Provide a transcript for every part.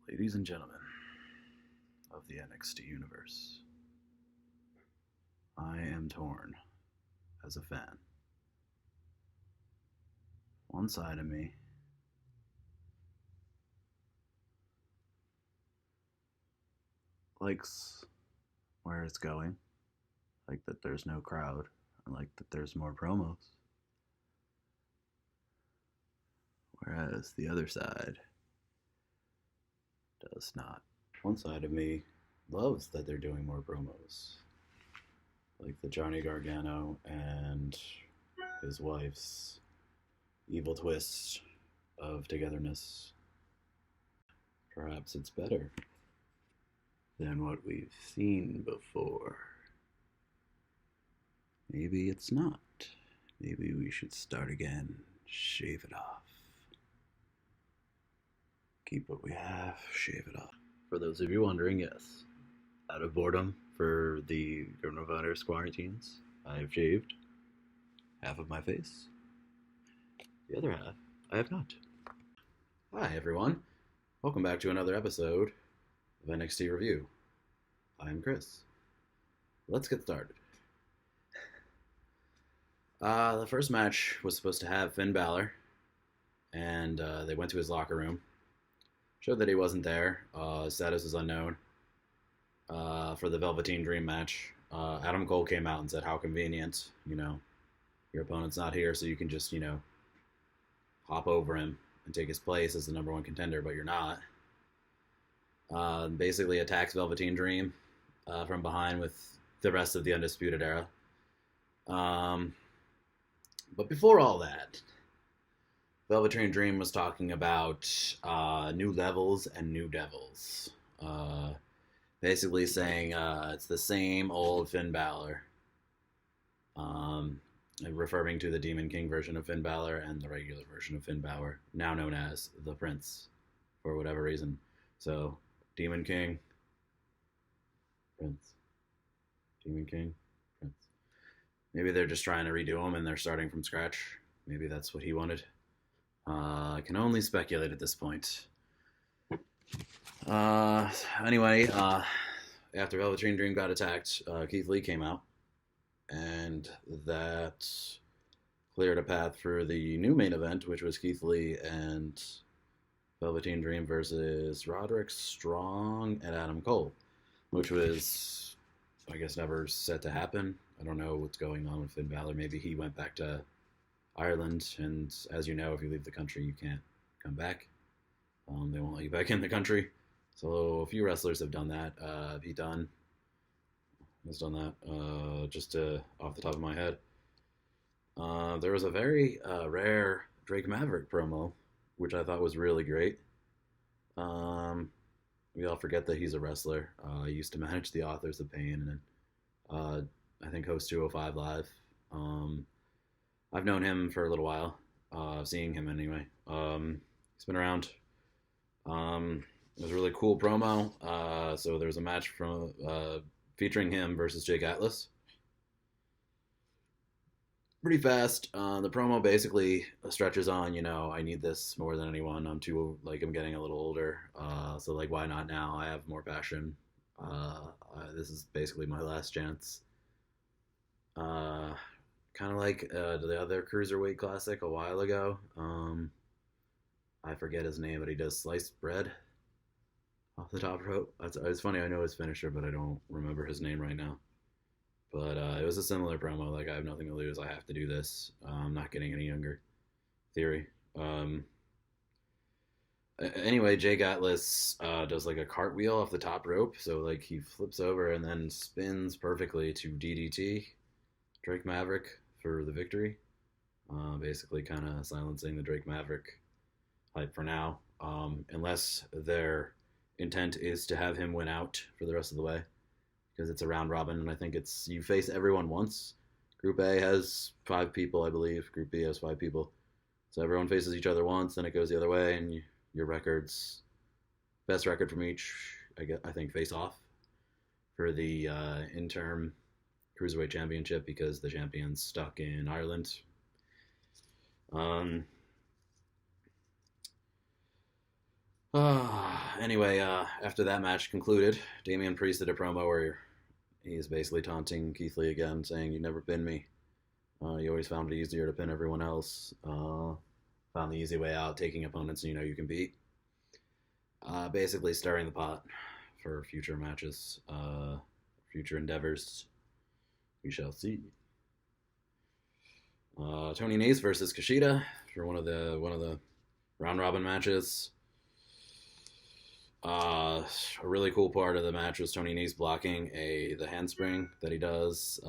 Ladies and gentlemen of the NXT universe, I am torn as a fan. One side of me likes where it's going, like that there's no crowd, and like that there's more promos. Whereas the other side does not. One side of me loves that they're doing more promos, like the Johnny Gargano and his wife's evil twist of togetherness. Perhaps it's better than what we've seen before. Maybe it's not. Maybe we should start again, shave it off. Keep what we have, shave it off. For those of you wondering, yes, out of boredom for the coronavirus quarantines, I have shaved half of my face. The other half, I have not. Hi, everyone. Welcome back to another episode of NXT Review. I'm Chris. Let's get started. The first match was supposed to have Finn Balor, and they went to his locker room. Showed that he wasn't there. His status is unknown. For the Velveteen Dream match, Adam Cole came out and said, how convenient, your opponent's not here, so you can just, hop over him and take his place as the number one contender, but you're not. Basically attacks Velveteen Dream from behind with the rest of the Undisputed Era. But before all that, Velveteen Dream was talking about new levels and new devils. Basically saying it's the same old Finn Balor. Referring to the Demon King version of Finn Balor and the regular version of Finn Balor, now known as the Prince, for whatever reason. So, Demon King, Prince. Demon King, Prince. Maybe they're just trying to redo him and they're starting from scratch. Maybe that's what he wanted. I can only speculate at this point. Anyway, after Velveteen Dream got attacked, Keith Lee came out, and that cleared a path for the new main event, which was Keith Lee and Velveteen Dream versus Roderick Strong and Adam Cole, which was, I guess, never set to happen. I don't know what's going on with Finn Balor. Maybe he went back to Ireland, and as you know, if you leave the country, you can't come back. They won't let you back in the country. So a few wrestlers have done that. Pete Dunne has done that, just off the top of my head. There was a very rare Drake Maverick promo, which I thought was really great. We all forget that he's a wrestler. He used to manage the Authors of Pain, and I think host 205 Live. I've known him for a little while, seeing him anyway. He's been around. It was a really cool promo. So there was a match from featuring him versus Jake Atlas. Pretty fast. The promo basically stretches on, I need this more than anyone. I'm getting a little older. So why not now? I have more passion. This is basically my last chance. Kind of like the other Cruiserweight Classic a while ago. I forget his name, but he does sliced bread off the top rope. It's funny, I know his finisher, but I don't remember his name right now. But it was a similar promo, I have nothing to lose, I have to do this. I'm not getting any younger. Theory. Anyway, Jake Atlas does a cartwheel off the top rope, so he flips over and then spins perfectly to DDT Drake Maverick for the victory. Basically kind of silencing the Drake Maverick hype for now, unless their intent is to have him win out for the rest of the way, because it's a round robin, and I think it's you face everyone once. Group A has 5 people, I believe. Group B has 5 people, so everyone faces each other once, then it goes the other way, and your records, best record from each, I think, face off for the interim Cruiserweight Championship, because the champion's stuck in Ireland. Anyway, after that match concluded, Damian Priest did a promo where he's basically taunting Keith Lee again, saying, "You never pinned me. You always found it easier to pin everyone else. Found the easy way out, taking opponents you know you can beat." Basically stirring the pot for future matches, future endeavors. We shall see. Tony Nese versus Kushida for one of the round robin matches. A really cool part of the match was Tony Nese blocking the handspring that he does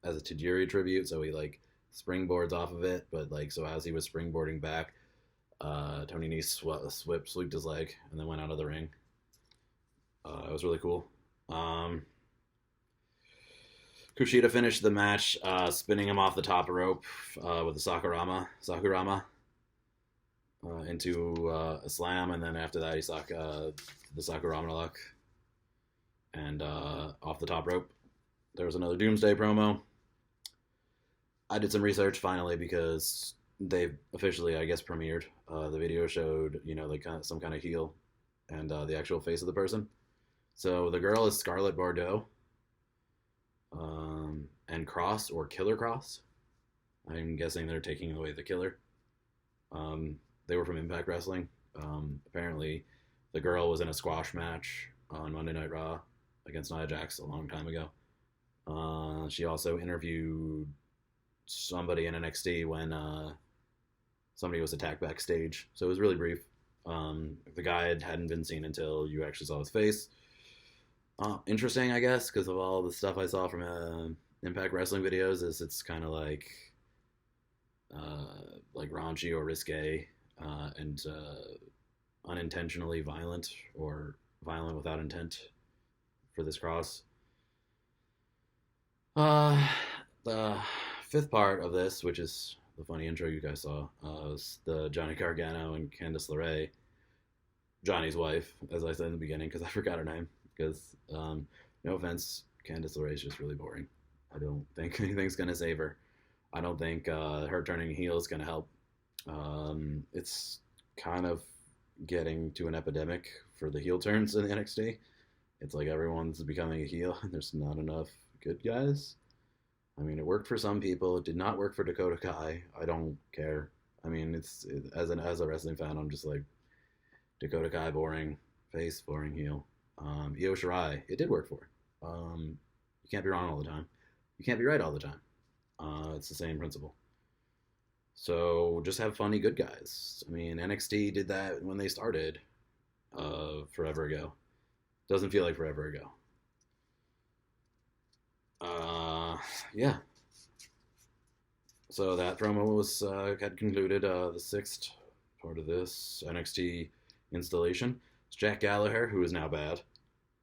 as a Tajiri tribute. So he like springboards off of it, but like so as he was springboarding back, Tony Nese swept his leg and then went out of the ring. It was really cool. Kushida finished the match spinning him off the top rope with a Sakurama into a slam, and then after that he the Sakurama lock and off the top rope. There was another Doomsday promo. I did some research finally because they officially, I guess, premiered. The video showed, like some kind of heel and the actual face of the person. So the girl is Scarlett Bordeaux, and Cross or Killer Cross. I'm guessing they're taking away the killer. They were from Impact Wrestling. Apparently, the girl was in a squash match on Monday Night Raw against Nia Jax a long time ago. She also interviewed somebody in NXT when somebody was attacked backstage. So it was really brief. The guy hadn't been seen until you actually saw his face. Interesting, I guess, because of all the stuff I saw from Impact Wrestling videos, is it's kind of like raunchy or risque and unintentionally violent or violent without intent for this cross. The fifth part of this, which is the funny intro you guys saw, was the Johnny Gargano and Candice LeRae, Johnny's wife, as I said in the beginning, because I forgot her name. Because, no offense, Candice LeRae is just really boring. I don't think anything's going to save her. I don't think her turning heel is going to help. It's kind of getting to an epidemic for the heel turns in the NXT. It's like everyone's becoming a heel, and there's not enough good guys. I mean, it worked for some people. It did not work for Dakota Kai. I don't care. I mean, as a wrestling fan, I'm just like, Dakota Kai, boring face, boring heel. Io Shirai, it did work for. You can't be wrong all the time. You can't be right all the time. It's the same principle. So just have funny good guys. I mean, NXT did that when they started forever ago. Doesn't feel like forever ago. Yeah. So that promo had concluded the sixth part of this NXT installation. It's Jack Gallagher, who is now bad.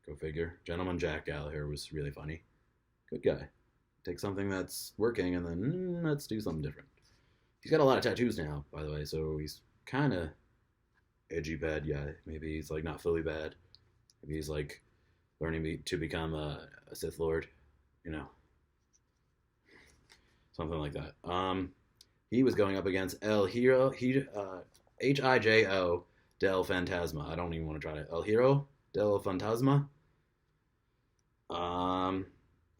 Go figure. Gentleman Jack Gallagher was really funny. Good guy. Take something that's working and then let's do something different. He's got a lot of tattoos now, by the way, so he's kind of edgy bad guy. Maybe he's like not fully bad. Maybe he's like learning to become a Sith Lord, something like that. He was going up against Hijo del Fantasma. I don't even want to try to. El Hero del Fantasma.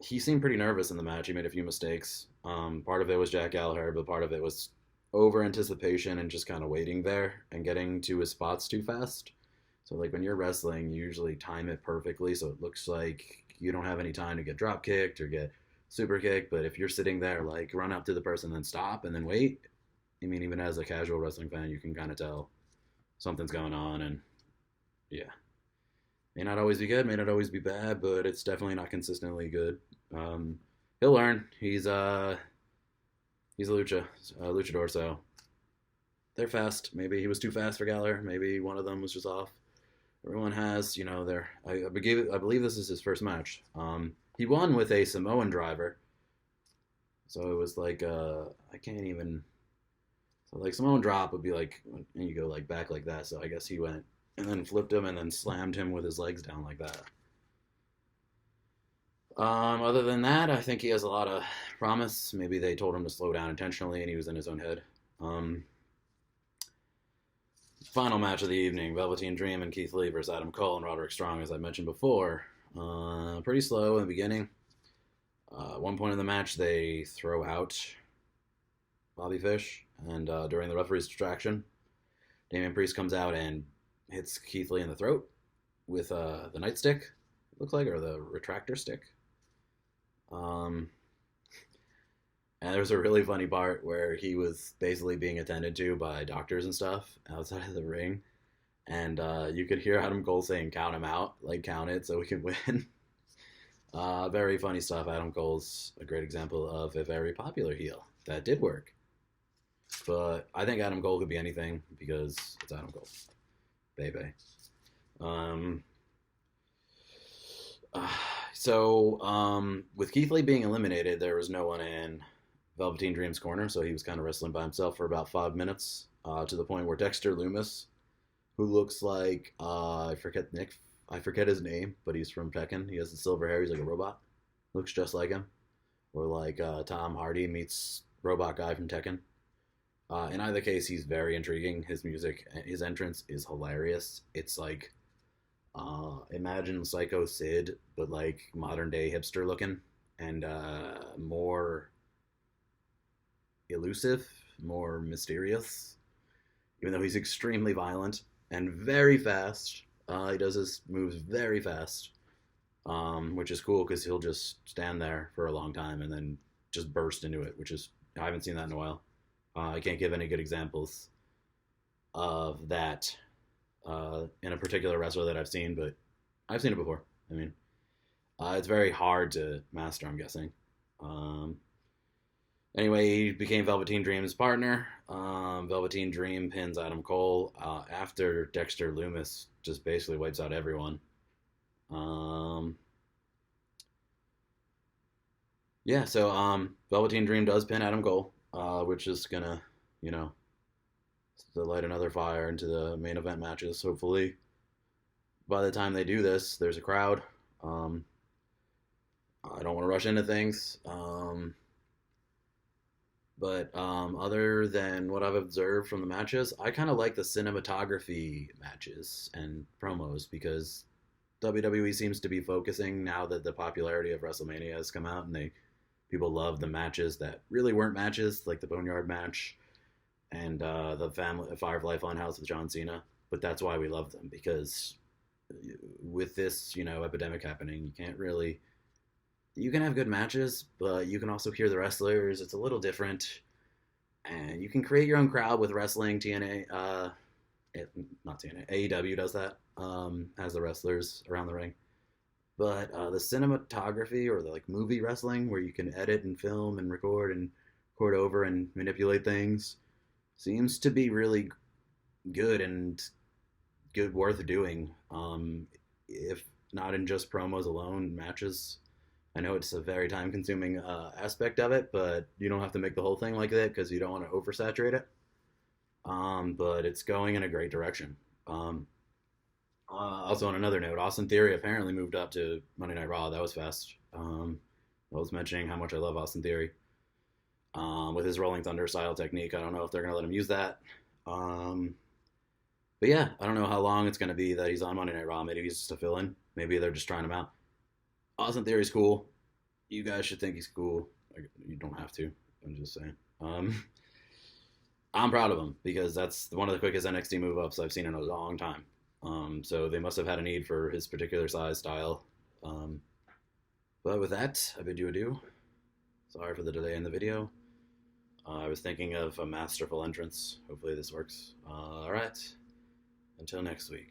He seemed pretty nervous in the match. He made a few mistakes. Part of it was Jack Gallagher, but part of it was over anticipation and just kind of waiting there and getting to his spots too fast. So like when you're wrestling, you usually time it perfectly, so it looks like you don't have any time to get drop kicked or get super kicked. But if you're sitting there, like run up to the person, then stop, and then wait. I mean, even as a casual wrestling fan, you can kind of tell something's going on, and yeah. May not always be good, may not always be bad, but it's definitely not consistently good. He'll learn. He's a luchador, so they're fast. Maybe he was too fast for Gallagher. Maybe one of them was just off. Everyone has, their. I believe this is his first match. He won with a Samoan driver, so it was like I can't even. So like Samoan drop would be like, and you go like back like that. So I guess he went and then flipped him and then slammed him with his legs down like that. Other than that, I think he has a lot of promise. Maybe they told him to slow down intentionally and he was in his own head. Final match of the evening: Velveteen Dream and Keith Lee versus Adam Cole and Roderick Strong, as I mentioned before. Pretty slow in the beginning. At one point in the match, they throw out Bobby Fish, and during the referee's distraction, Damian Priest comes out and hits Keith Lee in the throat with the nightstick, it looks like, or the retractor stick. And there's a really funny part where he was basically being attended to by doctors and stuff outside of the ring. And you could hear Adam Cole saying, "Count him out, like count it so we can win." Very funny stuff. Adam Cole's a great example of a very popular heel. That did work. But I think Adam Cole could be anything because it's Adam Cole. Baby. With Keith Lee being eliminated, there was no one in Velveteen Dream's corner, so he was kind of wrestling by himself for about 5 minutes, to the point where Dexter Lumis, who looks like I forget his name, but he's from Tekken. He has the silver hair. He's like a robot. Looks just like him. Or like Tom Hardy meets Robot Guy from Tekken. In either case, he's very intriguing. His music, his entrance is hilarious. It's like, imagine Psycho Sid, but like modern day hipster looking and more elusive, more mysterious. Even though he's extremely violent and very fast, he does his moves very fast, which is cool because he'll just stand there for a long time and then just burst into it, which is, I haven't seen that in a while. I can't give any good examples of that in a particular wrestler that I've seen, but I've seen it before. I mean, it's very hard to master, I'm guessing. Anyway, he became Velveteen Dream's partner. Velveteen Dream pins Adam Cole after Dexter Lumis just basically wipes out everyone. Velveteen Dream does pin Adam Cole, which is gonna, light another fire into the main event matches. Hopefully, by the time they do this, there's a crowd. I don't want to rush into things. But other than what I've observed from the matches, I kind of like the cinematography matches and promos because WWE seems to be focusing now that the popularity of WrestleMania has come out and people love the matches that really weren't matches, like the Boneyard match and the Firefly Funhouse with John Cena. But that's why we love them, because with this, epidemic happening, you can have good matches, but you can also hear the wrestlers. It's a little different. And you can create your own crowd with wrestling. not TNA, AEW does that, has the wrestlers around the ring. But the cinematography, or the movie wrestling, where you can edit and film and record over and manipulate things, seems to be really good and worth doing. If not in just promos alone, matches. I know it's a very time-consuming aspect of it, but you don't have to make the whole thing like that because you don't want to oversaturate it. But it's going in a great direction. Also, on another note, Austin Theory apparently moved up to Monday Night Raw. That was fast. I was mentioning how much I love Austin Theory. With his Rolling Thunder style technique, I don't know if they're going to let him use that. But yeah, I don't know how long it's going to be that he's on Monday Night Raw. Maybe he's just a fill-in. Maybe they're just trying him out. Austin Theory's cool. You guys should think he's cool. You don't have to. I'm just saying. I'm proud of him because that's one of the quickest NXT move-ups I've seen in a long time. So they must have had a need for his particular style. But with that, I bid you adieu. Sorry for the delay in the video. I was thinking of a masterful entrance. Hopefully this works. All right. Until next week.